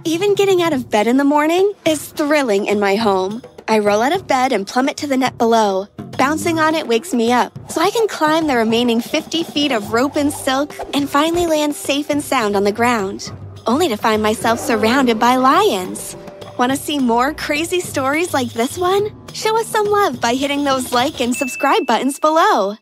Even getting out of bed in the morning is thrilling in my home. I roll out of bed and plummet to the net below. Bouncing on it wakes me up, so I can climb the remaining 50 feet of rope and silk and finally land safe and sound on the ground, only to find myself surrounded by lions. Want to see more crazy stories like this one? Show us some love by hitting those like and subscribe buttons below.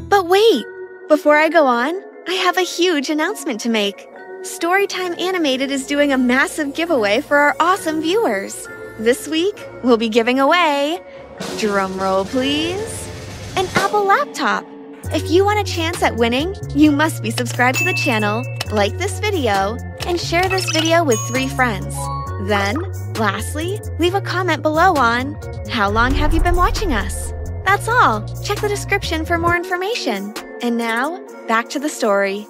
But wait, before I go on, I have a huge announcement to make. Storytime Animated is doing a massive giveaway for our awesome viewers. This week, we'll be giving away, drumroll please, an Apple laptop. If you want a chance at winning, you must be subscribed to the channel, like this video, and share this video with 3 friends. Then, lastly, leave a comment below on how long have you been watching us? That's all. Check the description for more information. And now, back to the story.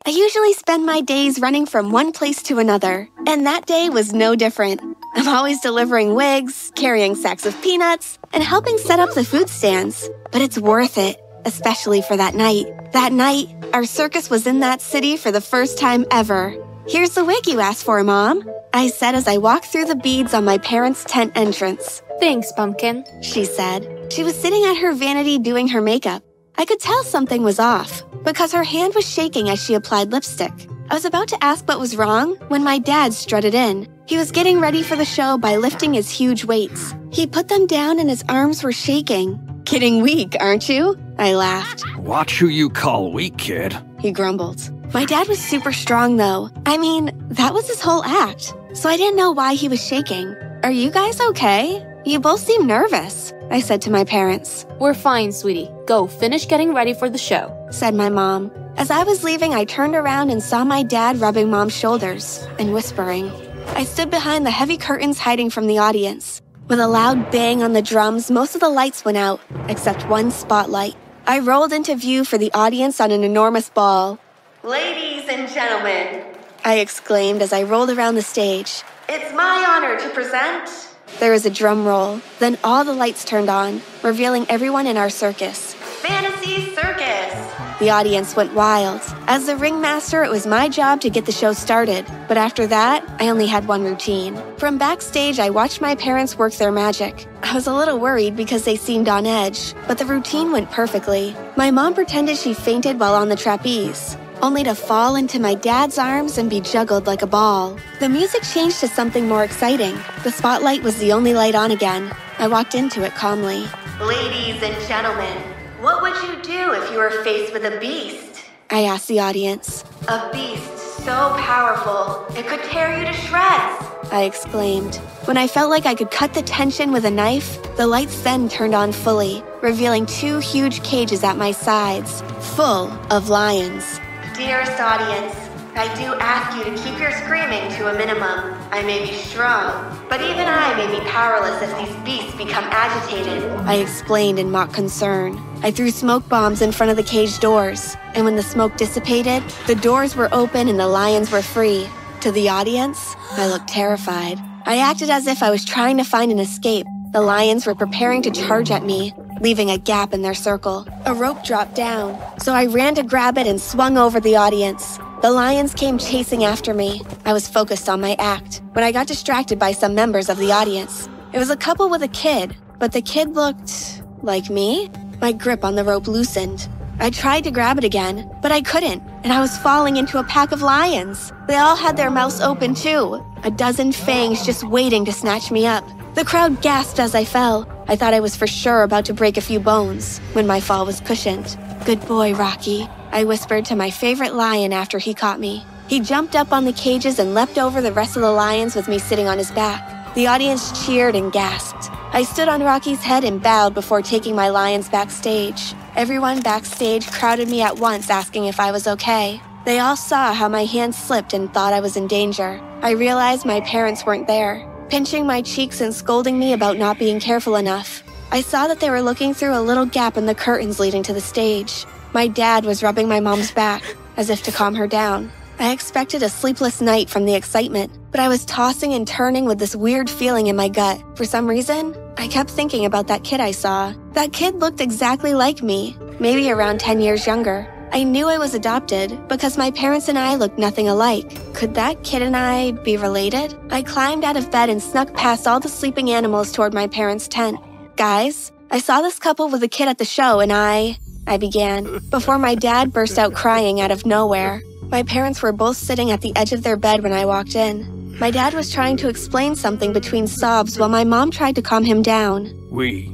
I usually spend my days running from one place to another, and that day was no different. I'm always delivering wigs, carrying sacks of peanuts, and helping set up the food stands. But it's worth it, especially for that night. That night, our circus was in that city for the first time ever. Here's the wig you asked for, Mom, I said as I walked through the beads on my parents' tent entrance. Thanks, Pumpkin, she said. She was sitting at her vanity doing her makeup. I could tell something was off, because her hand was shaking as she applied lipstick. I was about to ask what was wrong when my dad strutted in. He was getting ready for the show by lifting his huge weights. He put them down and his arms were shaking. Kidding weak, aren't you? I laughed. Watch who you call weak, kid, he grumbled. My dad was super strong, though. I mean, that was his whole act. So I didn't know why he was shaking. Are you guys okay? You both seem nervous, I said to my parents. We're fine, sweetie. Go finish getting ready for the show, said my mom. As I was leaving, I turned around and saw my dad rubbing Mom's shoulders and whispering. I stood behind the heavy curtains hiding from the audience. With a loud bang on the drums, most of the lights went out, except one spotlight. I rolled into view for the audience on an enormous ball. Ladies and gentlemen, I exclaimed as I rolled around the stage. It's my honor to present. There was a drum roll. Then all the lights turned on, revealing everyone in our circus. Fantasy Circus! The audience went wild. As the ringmaster, it was my job to get the show started. But after that, I only had one routine. From backstage, I watched my parents work their magic. I was a little worried because they seemed on edge, but the routine went perfectly. My mom pretended she fainted while on the trapeze, only to fall into my dad's arms and be juggled like a ball. The music changed to something more exciting. The spotlight was the only light on again. I walked into it calmly. Ladies and gentlemen, what would you do if you were faced with a beast? I asked the audience. A beast so powerful, it could tear you to shreds, I exclaimed. When I felt like I could cut the tension with a knife, the lights then turned on fully, revealing 2 huge cages at my sides, full of lions. Dearest audience, I do ask you to keep your screaming to a minimum. I may be strong, but even I may be powerless if these beasts become agitated, I explained in mock concern. I threw smoke bombs in front of the cage doors, and when the smoke dissipated, the doors were open and the lions were free. To the audience, I looked terrified. I acted as if I was trying to find an escape. The lions were preparing to charge at me, leaving a gap in their circle. A rope dropped down, so I ran to grab it and swung over the audience. The lions came chasing after me. I was focused on my act when I got distracted by some members of the audience. It was a couple with a kid, but the kid looked like me. My grip on the rope loosened. I tried to grab it again, but I couldn't, and I was falling into a pack of lions. They all had their mouths open too, a dozen fangs just waiting to snatch me up. The crowd gasped as I fell. I thought I was for sure about to break a few bones when my fall was cushioned. Good boy, Rocky, I whispered to my favorite lion after he caught me. He jumped up on the cages and leapt over the rest of the lions with me sitting on his back. The audience cheered and gasped. I stood on Rocky's head and bowed before taking my lions backstage. Everyone backstage crowded me at once, asking if I was okay. They all saw how my hand slipped and thought I was in danger. I realized my parents weren't there, pinching my cheeks and scolding me about not being careful enough. I saw that they were looking through a little gap in the curtains leading to the stage. My dad was rubbing my mom's back, as if to calm her down. I expected a sleepless night from the excitement, but I was tossing and turning with this weird feeling in my gut. For some reason, I kept thinking about that kid I saw. That kid looked exactly like me, maybe around 10 years younger. I knew I was adopted because my parents and I looked nothing alike. Could that kid and I be related? I climbed out of bed and snuck past all the sleeping animals toward my parents' tent. Guys, I saw this couple with a kid at the show and I began, before my dad burst out crying out of nowhere. My parents were both sitting at the edge of their bed when I walked in. My dad was trying to explain something between sobs while my mom tried to calm him down. We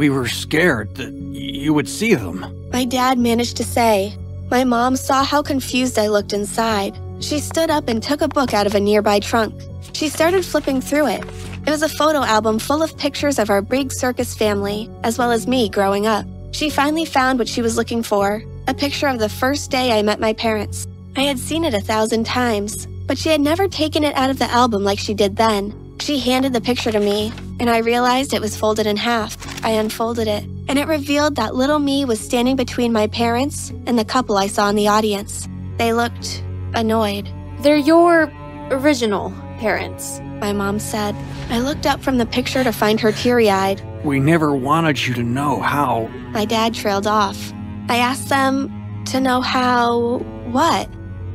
were scared that you would see them. My dad managed to say. My mom saw how confused I looked inside. She stood up and took a book out of a nearby trunk. She started flipping through it. It was a photo album full of pictures of our big circus family, as well as me growing up. She finally found what she was looking for, a picture of the first day I met my parents. I had seen it 1,000 times, but she had never taken it out of the album like she did then. She handed the picture to me, and I realized it was folded in half. I unfolded it, and it revealed that little me was standing between my parents and the couple I saw in the audience. They looked annoyed. They're your original parents, my mom said. I looked up from the picture to find her teary-eyed. We never wanted you to know how. My dad trailed off. I asked them to know how what?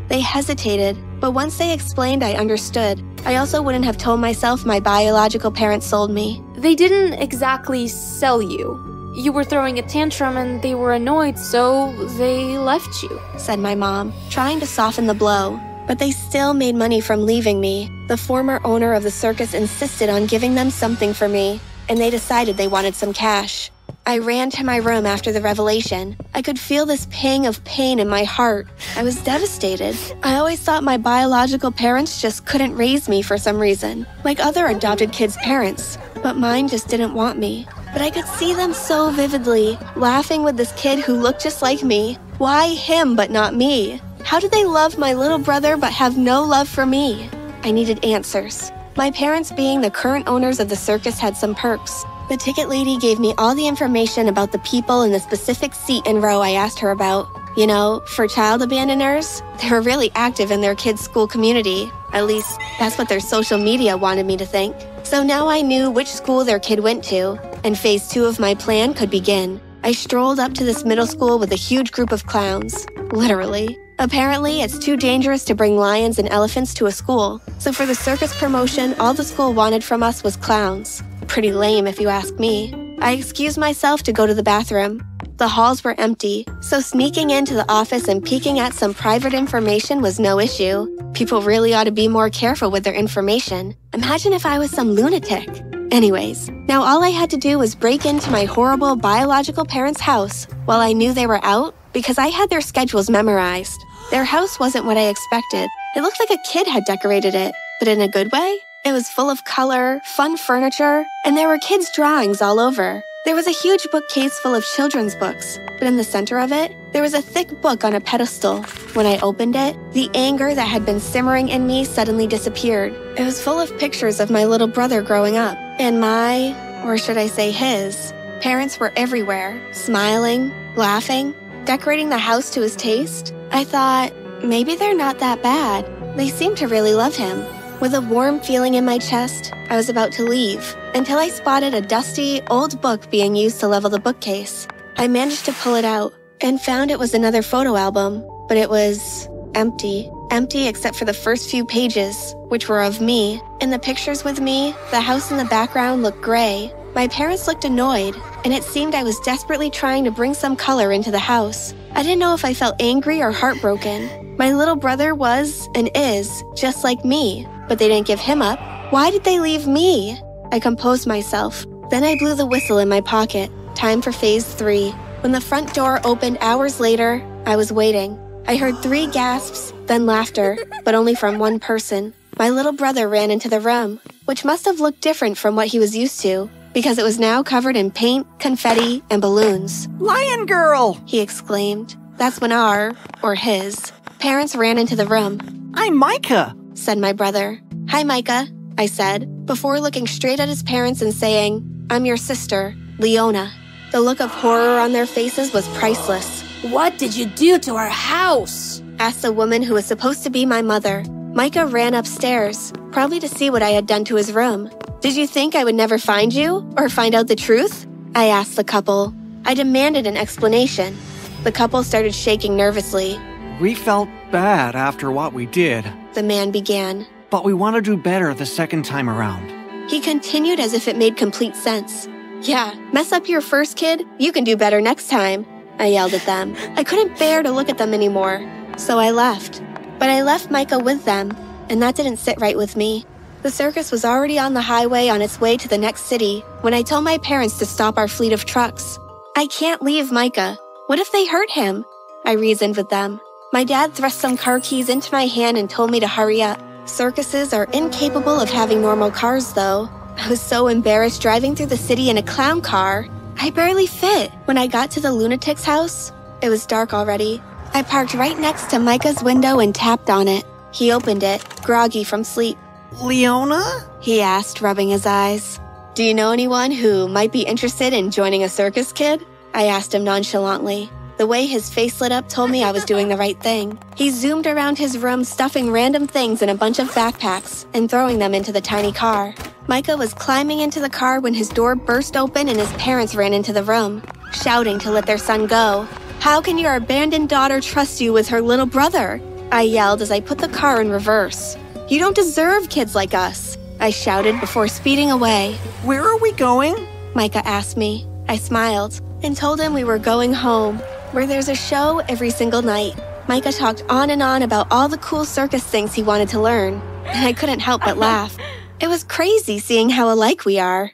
They hesitated, but once they explained, I understood. I also wouldn't have told myself my biological parents sold me. They didn't exactly sell you. You were throwing a tantrum and they were annoyed, so they left you, said my mom, trying to soften the blow. But they still made money from leaving me. The former owner of the circus insisted on giving them something for me, and they decided they wanted some cash. I ran to my room after the revelation. I could feel this pang of pain in my heart. I was devastated. I always thought my biological parents just couldn't raise me for some reason, like other adopted kids' parents. But mine just didn't want me. But I could see them so vividly, laughing with this kid who looked just like me. Why him but not me? How did they love my little brother but have no love for me? I needed answers. My parents being the current owners of the circus had some perks. The ticket lady gave me all the information about the people in the specific seat and row I asked her about. You know, for child abandoners, they were really active in their kids' school community. At least, that's what their social media wanted me to think. So now I knew which school their kid went to, and phase 2 of my plan could begin. I strolled up to this middle school with a huge group of clowns. Literally. Apparently, it's too dangerous to bring lions and elephants to a school. So for the circus promotion, all the school wanted from us was clowns. Pretty lame if you ask me. I excused myself to go to the bathroom. The halls were empty, so sneaking into the office and peeking at some private information was no issue. People really ought to be more careful with their information. Imagine if I was some lunatic. Anyways, now all I had to do was break into my horrible biological parents' house while I knew they were out because I had their schedules memorized. Their house wasn't what I expected. It looked like a kid had decorated it, but in a good way. It was full of color, fun furniture, and there were kids' drawings all over. There was a huge bookcase full of children's books, but in the center of it, there was a thick book on a pedestal. When I opened it, the anger that had been simmering in me suddenly disappeared. It was full of pictures of my little brother growing up, and my, or should I say his, parents were everywhere, smiling, laughing, decorating the house to his taste. I thought, maybe they're not that bad. They seem to really love him. With a warm feeling in my chest, I was about to leave, until I spotted a dusty, old book being used to level the bookcase. I managed to pull it out, and found it was another photo album, but it was empty. Empty except for the first few pages, which were of me. In the pictures with me, the house in the background looked gray. My parents looked annoyed, and it seemed I was desperately trying to bring some color into the house. I didn't know if I felt angry or heartbroken. My little brother was, and is, just like me, but they didn't give him up. Why did they leave me? I composed myself. Then I blew the whistle in my pocket. Time for phase 3. When the front door opened hours later, I was waiting. I heard 3 gasps, then laughter, but only from one person. My little brother ran into the room, which must have looked different from what he was used to, because it was now covered in paint, confetti, and balloons. "Lion Girl!" he exclaimed. That's when our, or his, parents ran into the room. "I'm Micah," said my brother. "Hi, Micah," I said, before looking straight at his parents and saying, "I'm your sister, Leona." The look of horror on their faces was priceless. What did you do to our house? Asked the woman who was supposed to be my mother. Micah ran upstairs, probably to see what I had done to his room. Did you think I would never find you, or find out the truth? I asked the couple. I demanded an explanation. The couple started shaking nervously. We felt bad after what we did, The man began. but we want to do better the second time around. He continued as if it made complete sense. Yeah, mess up your first kid, you can do better next time. I yelled at them. I couldn't bear to look at them anymore, so I left. But I left Micah with them, and that didn't sit right with me. The circus was already on the highway on its way to the next city when I told my parents to stop our fleet of trucks. I can't leave Micah. What if they hurt him? I reasoned with them. My dad thrust some car keys into my hand and told me to hurry up. Circuses are incapable of having normal cars, though. I was so embarrassed driving through the city in a clown car. I barely fit. When I got to the lunatic's house, it was dark already. I parked right next to Micah's window and tapped on it. He opened it, groggy from sleep. Leona? He asked, rubbing his eyes. Do you know anyone who might be interested in joining a circus, kid? I asked him nonchalantly. The way his face lit up told me I was doing the right thing. He zoomed around his room, stuffing random things in a bunch of backpacks and throwing them into the tiny car. Micah was climbing into the car when his door burst open and his parents ran into the room, shouting to let their son go. How can your abandoned daughter trust you with her little brother? I yelled as I put the car in reverse. You don't deserve kids like us, I shouted before speeding away. Where are we going? Micah asked me. I smiled and told him we were going home, where there's a show every single night. Micah talked on and on about all the cool circus things he wanted to learn, and I couldn't help but laugh. It was crazy seeing how alike we are.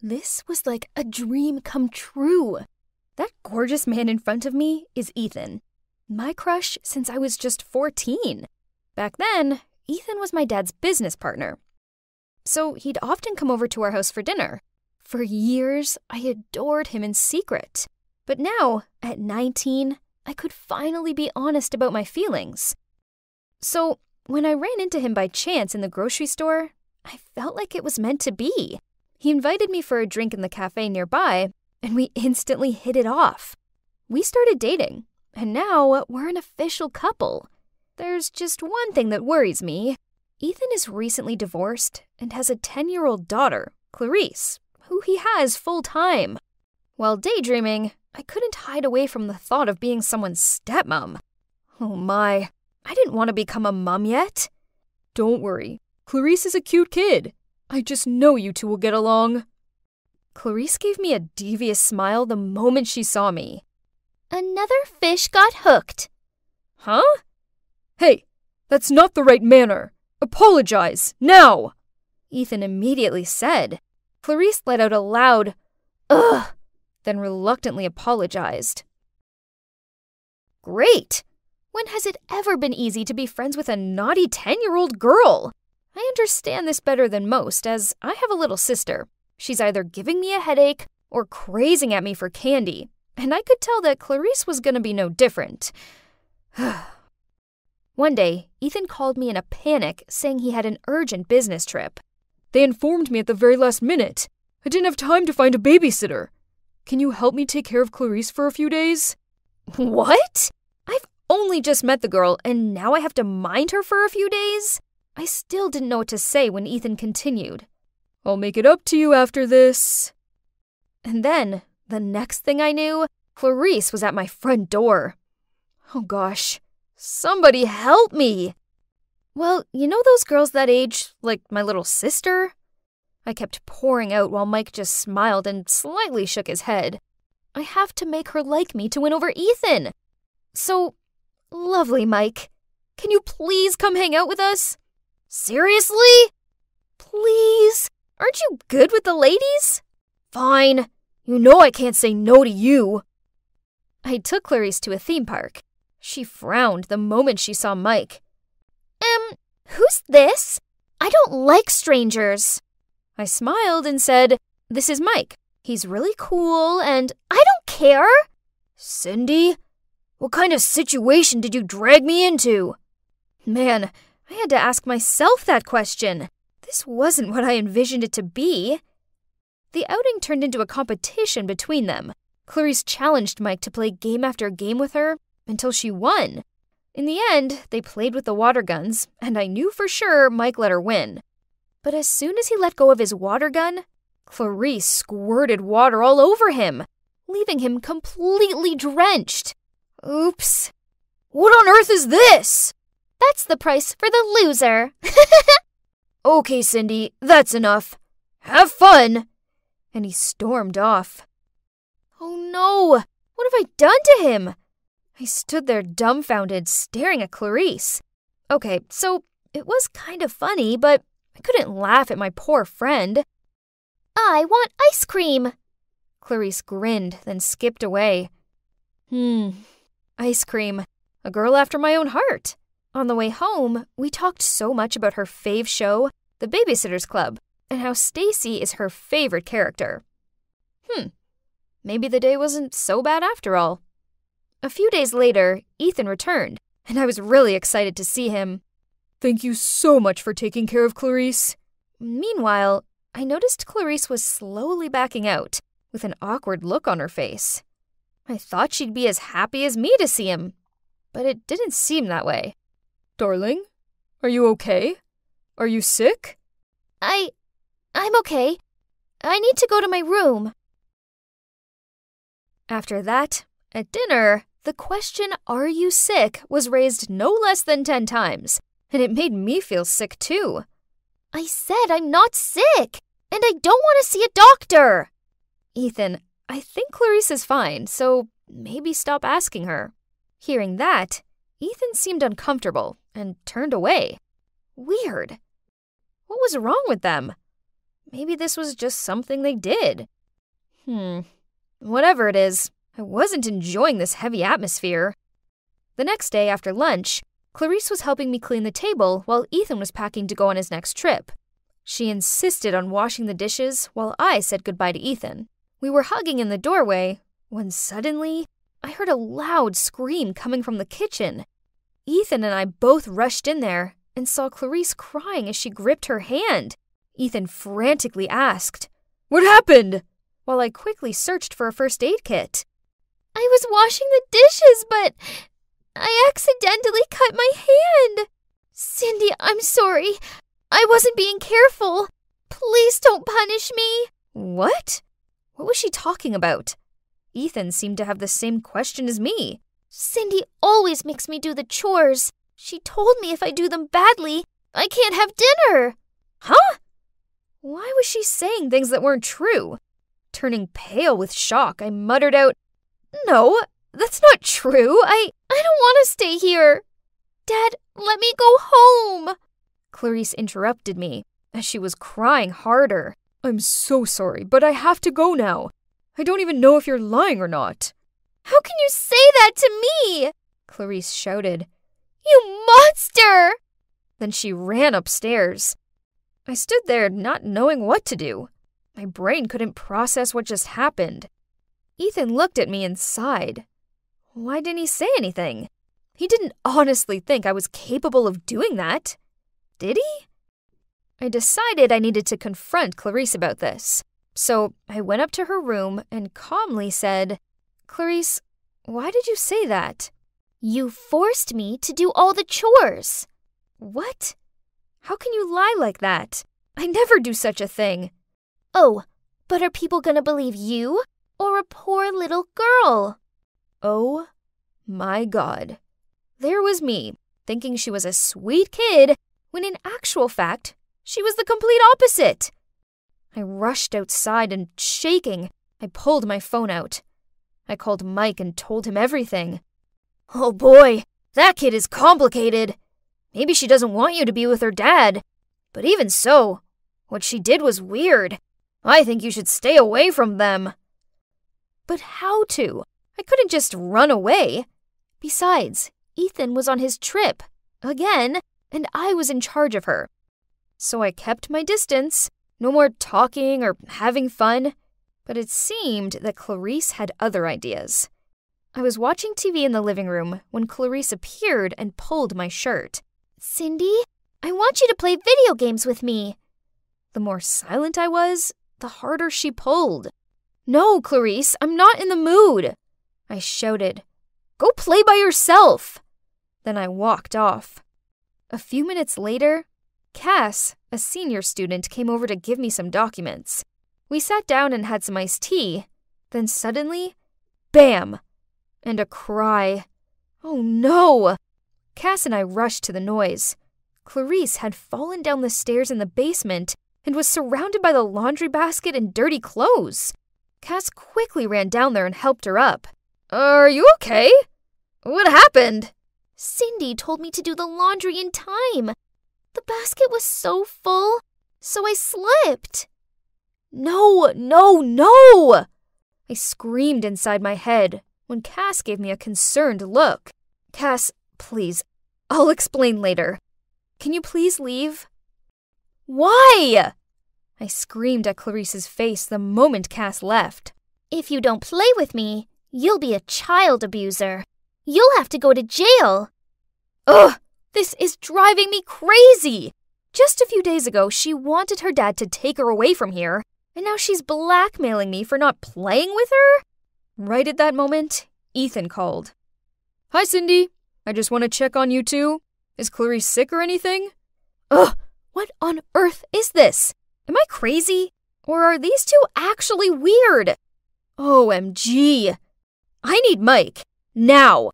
This was like a dream come true. That gorgeous man in front of me is Ethan. My crush since I was just 14. Back then, Ethan was my dad's business partner. So he'd often come over to our house for dinner. For years, I adored him in secret. But now, at 19, I could finally be honest about my feelings. So, when I ran into him by chance in the grocery store, I felt like it was meant to be. He invited me for a drink in the cafe nearby, and we instantly hit it off. We started dating, and now we're an official couple. There's just one thing that worries me. Ethan is recently divorced and has a 10-year-old daughter, Clarice, who he has full-time. While daydreaming, I couldn't hide away from the thought of being someone's stepmom. Oh my, I didn't want to become a mom yet. Don't worry, Clarice is a cute kid. I just know you two will get along. Clarice gave me a devious smile the moment she saw me. Another fish got hooked. Huh? Hey, that's not the right manner. Apologize, now! Ethan immediately said. Clarice let out a loud, ugh, then reluctantly apologized. Great! When has it ever been easy to be friends with a naughty 10-year-old girl? I understand this better than most, as I have a little sister. She's either giving me a headache or crazing at me for candy, and I could tell that Clarice was going to be no different. One day, Ethan called me in a panic, saying he had an urgent business trip. They informed me at the very last minute. I didn't have time to find a babysitter. Can you help me take care of Clarice for a few days? What? I've only just met the girl, and now I have to mind her for a few days? I still didn't know what to say when Ethan continued. I'll make it up to you after this. And then, the next thing I knew, Clarice was at my front door. Oh gosh, somebody help me! Well, you know those girls that age, like my little sister? I kept pouring out while Mike just smiled and slightly shook his head. I have to make her like me to win over Ethan. So, lovely Mike, can you please come hang out with us? Seriously? Please? Aren't you good with the ladies? Fine. You know I can't say no to you. I took Clarice to a theme park. She frowned the moment she saw Mike. Who's this? I don't like strangers. I smiled and said, This is Mike. He's really cool and I don't care. Cindy? What kind of situation did you drag me into? Man, I had to ask myself that question. This wasn't what I envisioned it to be. The outing turned into a competition between them. Clarice challenged Mike to play game after game with her until she won. In the end, they played with the water guns, and I knew for sure Mike let her win. But as soon as he let go of his water gun, Clarice squirted water all over him, leaving him completely drenched. Oops. What on earth is this? That's the price for the loser. Okay, Cindy, that's enough. Have fun. And he stormed off. Oh no! What have I done to him? I stood there dumbfounded, staring at Clarice. Okay, so it was kind of funny, but I couldn't laugh at my poor friend. I want ice cream. Clarice grinned, then skipped away. Ice cream. A girl after my own heart. On the way home, we talked so much about her fave show, The Babysitter's Club, and how Stacy is her favorite character. Maybe the day wasn't so bad after all. A few days later, Ethan returned, and I was really excited to see him. Thank you so much for taking care of Clarice. Meanwhile, I noticed Clarice was slowly backing out, with an awkward look on her face. I thought she'd be as happy as me to see him, but it didn't seem that way. Darling, are you okay? Are you sick? I'm okay. I need to go to my room. After that, at dinner, the question, "Are you sick?" was raised no less than 10 times, and it made me feel sick too. I said I'm not sick, and I don't want to see a doctor. Ethan, I think Clarice is fine, so maybe stop asking her. Hearing that, Ethan seemed uncomfortable and turned away. Weird. What was wrong with them? Maybe this was just something they did. Whatever it is, I wasn't enjoying this heavy atmosphere. The next day after lunch, Clarice was helping me clean the table while Ethan was packing to go on his next trip. She insisted on washing the dishes while I said goodbye to Ethan. We were hugging in the doorway when suddenly I heard a loud scream coming from the kitchen. Ethan and I both rushed in there and saw Clarice crying as she gripped her hand. Ethan frantically asked, "What happened?" while I quickly searched for a first aid kit. I was washing the dishes, but I accidentally cut my hand. Cindy, I'm sorry. I wasn't being careful. Please don't punish me. What? What was she talking about? Ethan seemed to have the same question as me. Cindy always makes me do the chores. She told me if I do them badly, I can't have dinner. Huh? Why was she saying things that weren't true? Turning pale with shock, I muttered out, "No, that's not true. I don't want to stay here. Dad, let me go home." Clarice interrupted me as she was crying harder. "I'm so sorry, but I have to go now. I don't even know if you're lying or not." "How can you say that to me?" Clarice shouted. "You monster!" Then she ran upstairs. I stood there not knowing what to do. My brain couldn't process what just happened. Ethan looked at me and sighed. Why didn't he say anything? He didn't honestly think I was capable of doing that. Did he? I decided I needed to confront Clarice about this. So I went up to her room and calmly said, "Clarice, why did you say that?" "You forced me to do all the chores." "What? How can you lie like that? I never do such a thing." "Oh, but are people gonna believe you or a poor little girl?" Oh my God. There was me, thinking she was a sweet kid, when in actual fact, she was the complete opposite. I rushed outside and, shaking, I pulled my phone out. I called Mike and told him everything. "Oh boy, that kid is complicated. Maybe she doesn't want you to be with her dad. But even so, what she did was weird. I think you should stay away from them." But how to? I couldn't just run away. Besides, Ethan was on his trip, again, and I was in charge of her. So I kept my distance, no more talking or having fun. But it seemed that Clarice had other ideas. I was watching TV in the living room when Clarice appeared and pulled my shirt. "Cindy, I want you to play video games with me." The more silent I was, the harder she pulled. "No, Clarice, I'm not in the mood," I shouted. "Go play by yourself." Then I walked off. A few minutes later, Cass, a senior student, came over to give me some documents. We sat down and had some iced tea. Then suddenly, bam! And a cry. Oh no! Cass and I rushed to the noise. Clarice had fallen down the stairs in the basement and was surrounded by the laundry basket and dirty clothes. Cass quickly ran down there and helped her up. Are you okay? What happened? Cindy told me to do the laundry in time. The basket was so full, so I slipped. No, no, no! I screamed inside my head when Cass gave me a concerned look. Cass, please, I'll explain later. Can you please leave? Why? I screamed at Clarice's face the moment Cass left. If you don't play with me, you'll be a child abuser. You'll have to go to jail. Ugh, this is driving me crazy. Just a few days ago, she wanted her dad to take her away from here, and now she's blackmailing me for not playing with her? Right at that moment, Ethan called. Hi, Cindy. I just want to check on you two. Is Clarice sick or anything? Ugh, what on earth is this? Am I crazy? Or are these two actually weird? OMG. I need Mike. Now.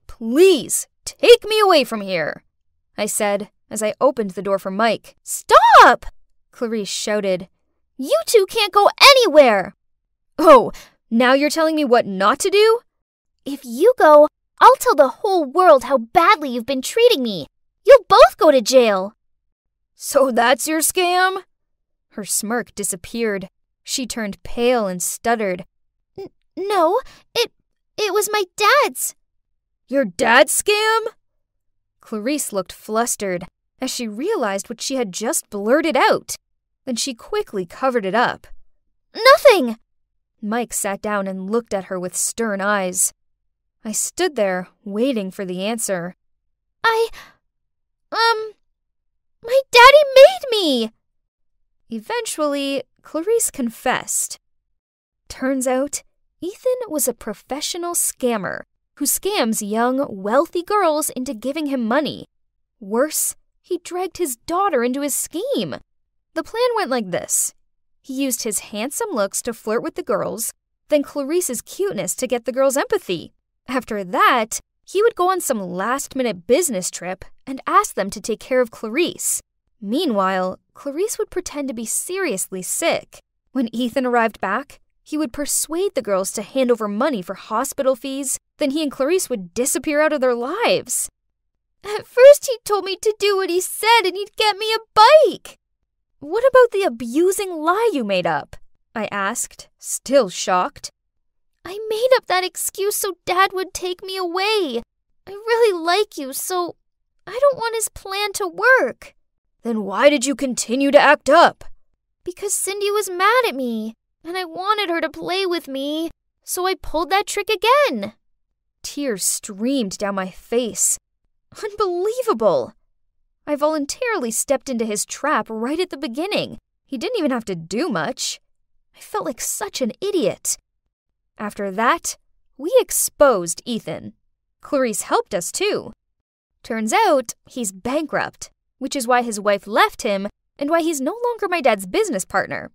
Please, take me away from here, I said as I opened the door for Mike. Stop! Clarice shouted. You two can't go anywhere. Oh, now you're telling me what not to do? If you go, I'll tell the whole world how badly you've been treating me. You'll both go to jail. So that's your scam? Her smirk disappeared. She turned pale and stuttered. No, it was my dad's. Your dad's scam? Clarice looked flustered as she realized what she had just blurted out. Then she quickly covered it up. Nothing! Mike sat down and looked at her with stern eyes. I stood there, waiting for the answer. My daddy made me! Eventually, Clarice confessed. Turns out, Ethan was a professional scammer who scams young, wealthy girls into giving him money. Worse, he dragged his daughter into his scheme. The plan went like this. He used his handsome looks to flirt with the girls, then Clarice's cuteness to get the girls' empathy. After that, he would go on some last-minute business trip and ask them to take care of Clarice. Meanwhile, Clarice would pretend to be seriously sick. When Ethan arrived back, he would persuade the girls to hand over money for hospital fees, then he and Clarice would disappear out of their lives. At first he told me to do what he said and he'd get me a bike. What about the abusing lie you made up? I asked, still shocked. I made up that excuse so Dad would take me away. I really like you, so I don't want his plan to work. Then why did you continue to act up? Because Cindy was mad at me, and I wanted her to play with me, so I pulled that trick again. Tears streamed down my face. Unbelievable! I voluntarily stepped into his trap right at the beginning. He didn't even have to do much. I felt like such an idiot. After that, we exposed Ethan. Clarice helped us too. Turns out he's bankrupt, which is why his wife left him and why he's no longer my dad's business partner.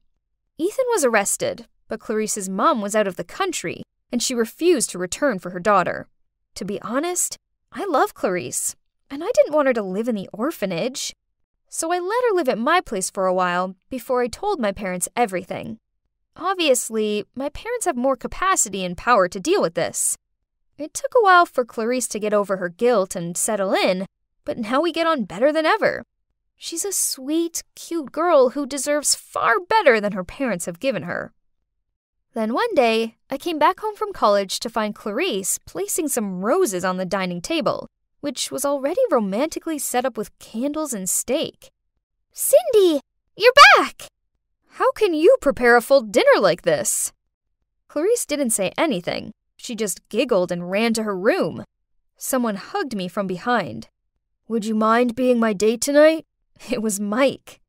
Ethan was arrested, but Clarice's mom was out of the country and she refused to return for her daughter. To be honest, I love Clarice, and I didn't want her to live in the orphanage. So I let her live at my place for a while before I told my parents everything. Obviously, my parents have more capacity and power to deal with this. It took a while for Clarice to get over her guilt and settle in, but now we get on better than ever. She's a sweet, cute girl who deserves far better than her parents have given her. Then one day, I came back home from college to find Clarice placing some roses on the dining table, which was already romantically set up with candles and steak. Cindy, you're back! How can you prepare a full dinner like this? Clarice didn't say anything. She just giggled and ran to her room. Someone hugged me from behind. Would you mind being my date tonight? It was Mike.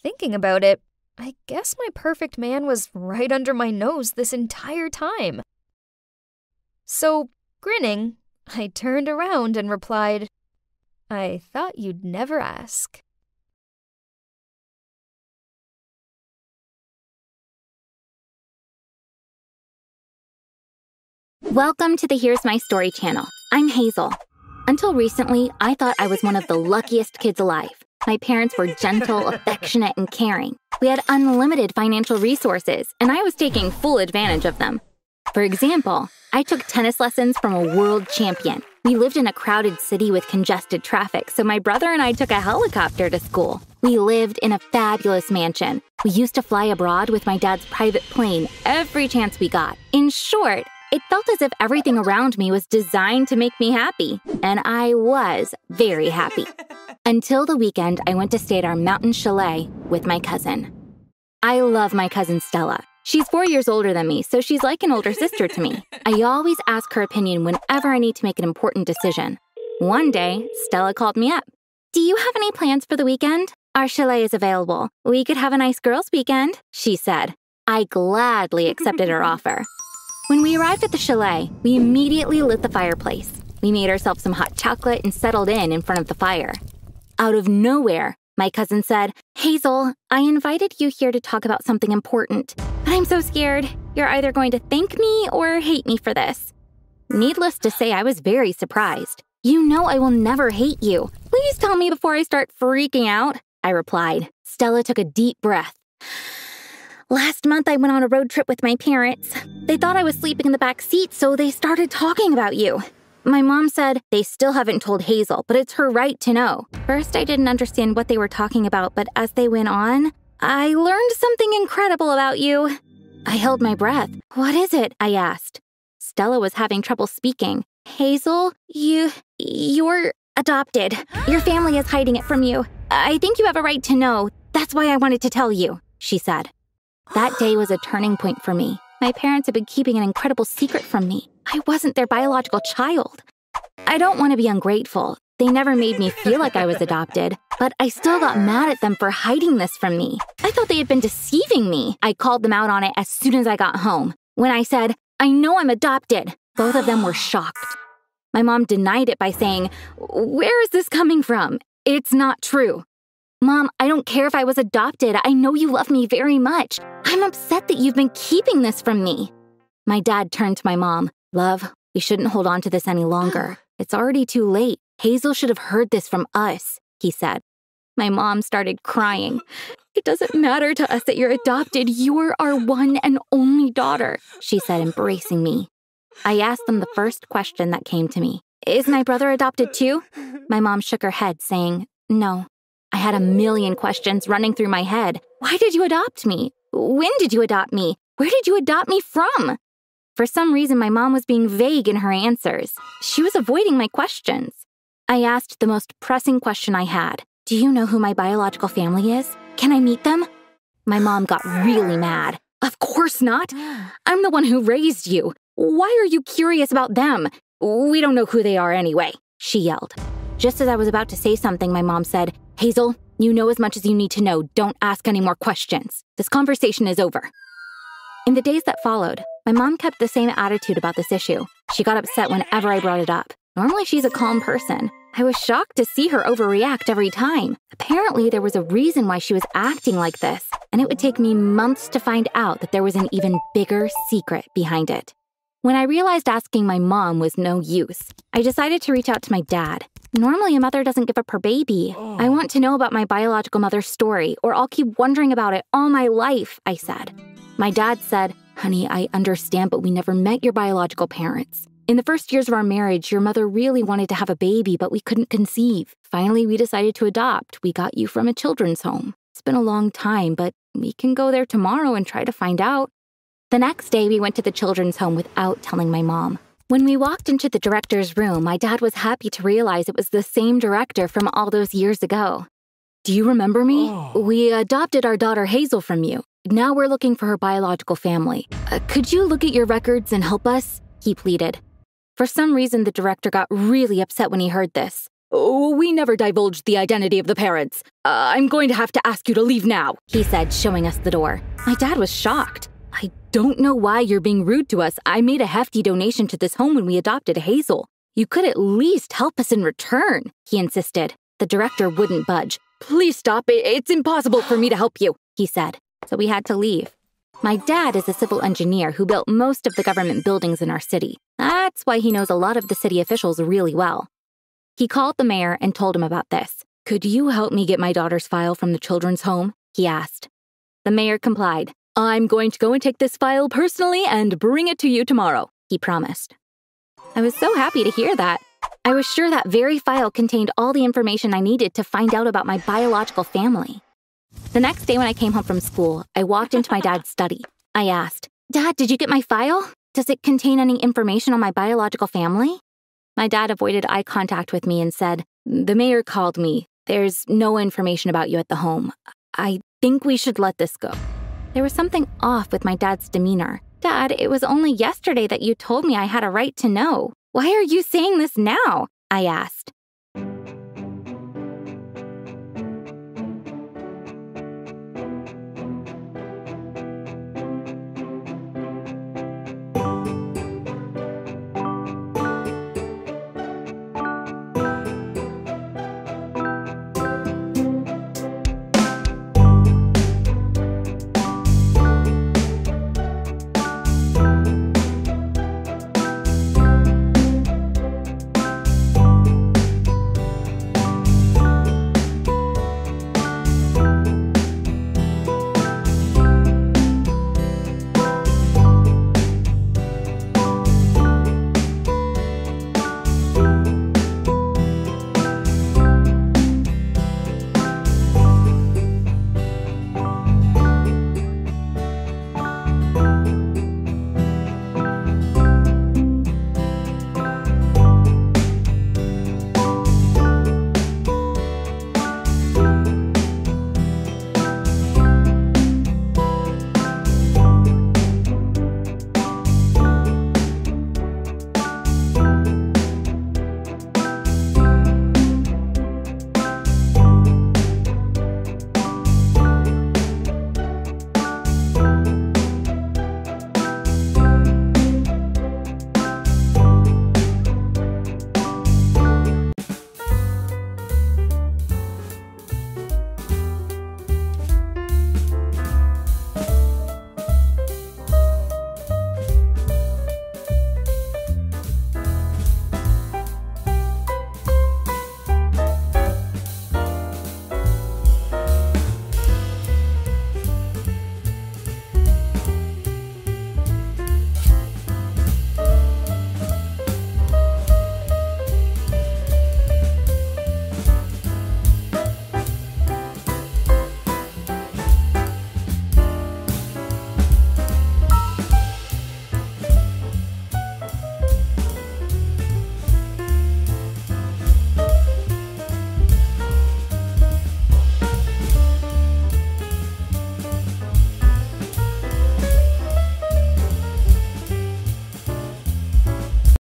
Thinking about it, I guess my perfect man was right under my nose this entire time. So, grinning, I turned around and replied, I thought you'd never ask. Welcome to the Here's My Story channel. I'm Hazel. Until recently, I thought I was one of the luckiest kids alive. My parents were gentle, affectionate, and caring. We had unlimited financial resources, and I was taking full advantage of them. For example, I took tennis lessons from a world champion. We lived in a crowded city with congested traffic, so my brother and I took a helicopter to school. We lived in a fabulous mansion. We used to fly abroad with my dad's private plane every chance we got. In short, it felt as if everything around me was designed to make me happy, and I was very happy. Until the weekend, I went to stay at our mountain chalet with my cousin. I love my cousin Stella. She's 4 years older than me, so she's like an older sister to me. I always ask her opinion whenever I need to make an important decision. One day, Stella called me up. "Do you have any plans for the weekend? Our chalet is available. We could have a nice girls' weekend," she said. I gladly accepted her offer. When we arrived at the chalet, we immediately lit the fireplace. We made ourselves some hot chocolate and settled in front of the fire. Out of nowhere, my cousin said, "Hazel, I invited you here to talk about something important, but I'm so scared. You're either going to thank me or hate me for this." Needless to say, I was very surprised. "You know I will never hate you. Please tell me before I start freaking out," I replied. Stella took a deep breath. "Last month, I went on a road trip with my parents. They thought I was sleeping in the back seat, so they started talking about you. My mom said they still haven't told Hazel, but it's her right to know. First, I didn't understand what they were talking about, but as they went on, I learned something incredible about you." I held my breath. "What is it?" I asked. Stella was having trouble speaking. "Hazel, you're adopted. Your family is hiding it from you. I think you have a right to know. That's why I wanted to tell you," she said. That day was a turning point for me. My parents had been keeping an incredible secret from me. I wasn't their biological child. I don't want to be ungrateful. They never made me feel like I was adopted, but I still got mad at them for hiding this from me. I thought they had been deceiving me. I called them out on it as soon as I got home. When I said, "I know I'm adopted," both of them were shocked. My mom denied it by saying, "Where is this coming from? It's not true." "Mom, I don't care if I was adopted. I know you love me very much. I'm upset that you've been keeping this from me." My dad turned to my mom. "Love, we shouldn't hold on to this any longer. It's already too late. Hazel should have heard this from us," he said. My mom started crying. "It doesn't matter to us that you're adopted. You're our one and only daughter," she said, embracing me. I asked them the first question that came to me. "Is my brother adopted too?" My mom shook her head, saying, "No." I had a million questions running through my head. Why did you adopt me? When did you adopt me? Where did you adopt me from? For some reason, my mom was being vague in her answers. She was avoiding my questions. I asked the most pressing question I had. "Do you know who my biological family is? Can I meet them?" My mom got really mad. "Of course not. I'm the one who raised you. Why are you curious about them? We don't know who they are anyway," she yelled. Just as I was about to say something, my mom said, "Hazel, you know as much as you need to know. Don't ask any more questions. This conversation is over." In the days that followed, my mom kept the same attitude about this issue. She got upset whenever I brought it up. Normally, she's a calm person. I was shocked to see her overreact every time. Apparently, there was a reason why she was acting like this, and it would take me months to find out that there was an even bigger secret behind it. When I realized asking my mom was no use, I decided to reach out to my dad. Normally, a mother doesn't give up her baby. I want to know about my biological mother's story, or I'll keep wondering about it all my life, I said. My dad said, "Honey, I understand, but we never met your biological parents. In the first years of our marriage, your mother really wanted to have a baby, but we couldn't conceive. Finally, we decided to adopt. We got you from a children's home. It's been a long time, but we can go there tomorrow and try to find out." The next day, we went to the children's home without telling my mom. When we walked into the director's room, my dad was happy to realize it was the same director from all those years ago. "Do you remember me? We adopted our daughter Hazel from you. Now we're looking for her biological family. Could you look at your records and help us?" he pleaded. For some reason, the director got really upset when he heard this. "We never divulged the identity of the parents. I'm going to have to ask you to leave now," he said, showing us the door. My dad was shocked. "I don't know why you're being rude to us. I made a hefty donation to this home when we adopted Hazel. You could at least help us in return," he insisted. The director wouldn't budge. "Please stop. It's impossible for me to help you," he said. So we had to leave. My dad is a civil engineer who built most of the government buildings in our city. That's why he knows a lot of the city officials really well. He called the mayor and told him about this. "Could you help me get my daughter's file from the children's home?" he asked. The mayor complied. "I'm going to go and take this file personally and bring it to you tomorrow," he promised. I was so happy to hear that. I was sure that very file contained all the information I needed to find out about my biological family. The next day when I came home from school, I walked into my dad's study. I asked, "Dad, did you get my file? Does it contain any information on my biological family?" My dad avoided eye contact with me and said, "The mayor called me. There's no information about you at the home. I think we should let this go." There was something off with my dad's demeanor. "Dad, it was only yesterday that you told me I had a right to know. Why are you saying this now?" I asked.